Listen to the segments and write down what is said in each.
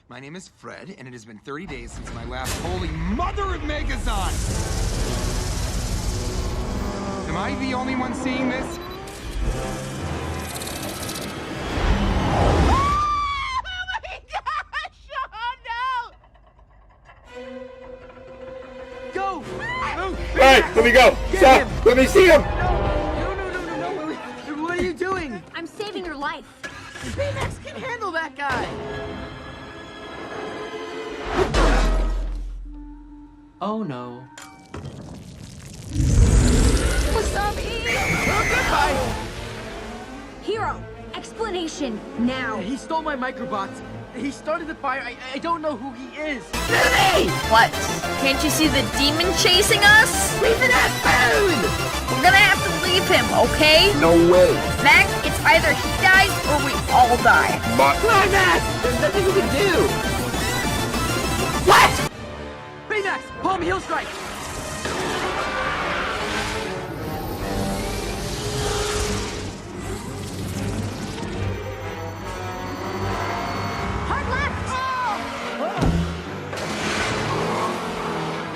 My name is Fred, and it has been 30 days since my last holy mother of Megazon! Am I the only one seeing this? Go! Hey, let me go! Stop! Let me see him! No! What are you doing? I'm saving your life. Baymax can handle that guy! Oh no. Wasabi! Oh, goodbye! Hero, explanation now. He stole my microbots. He started the fire. I don't know who he is. What? Can't you see the demon chasing us? Leave it at food! We're gonna have to leave him, okay? No way! Mac, it's either he dies or we all die. But Baymax! There's nothing we can do! What? Baymax! Palm heel strike! Hard left.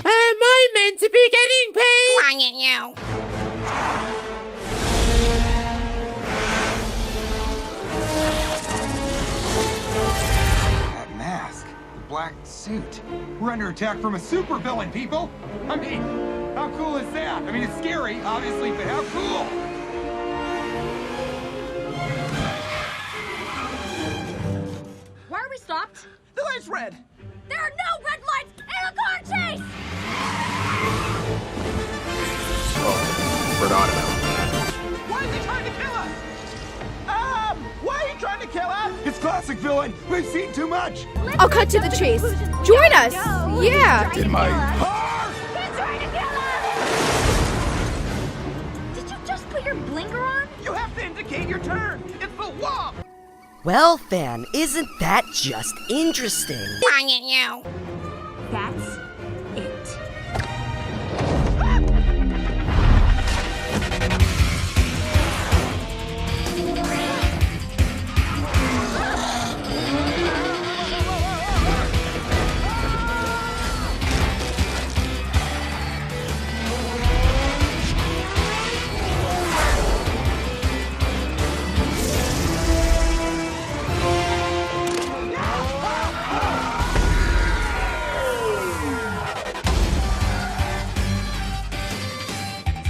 am I meant to be getting paid? Quiet, you. That mask. The black suit. We're under attack from a supervillain, people! I mean, how cool is that? I mean, it's scary, obviously, but how cool? Why are we stopped? The light's red! There are no red lights in a car chase! Forgot about that. Why is he trying to kill us? Why are you trying to kill us? It's classic villain. We've seen too much. I'll cut to the chase. Join us. Yeah. In my He's trying to kill us! Did you just put your blinker on? You have to indicate your turn. It's the law. Well, Fan, isn't that just interesting? Quiet, you. That's it.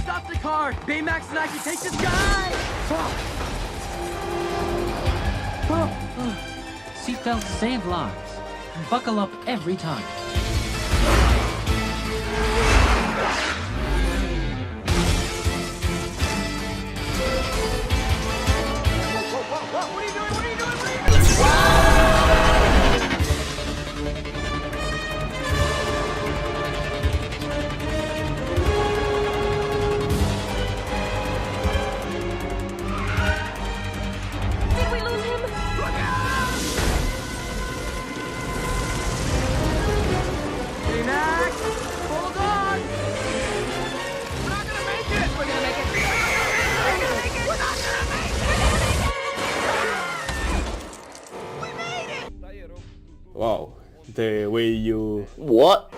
Stop the car. Baymax and I can take this guy. Seatbelts save lives. Buckle up every time. What are you doing? What are you doing? Did we lose him? Baymax, hold on. We're not gonna make it. We're gonna make it. We're not gonna make it. Wow, the way you... What?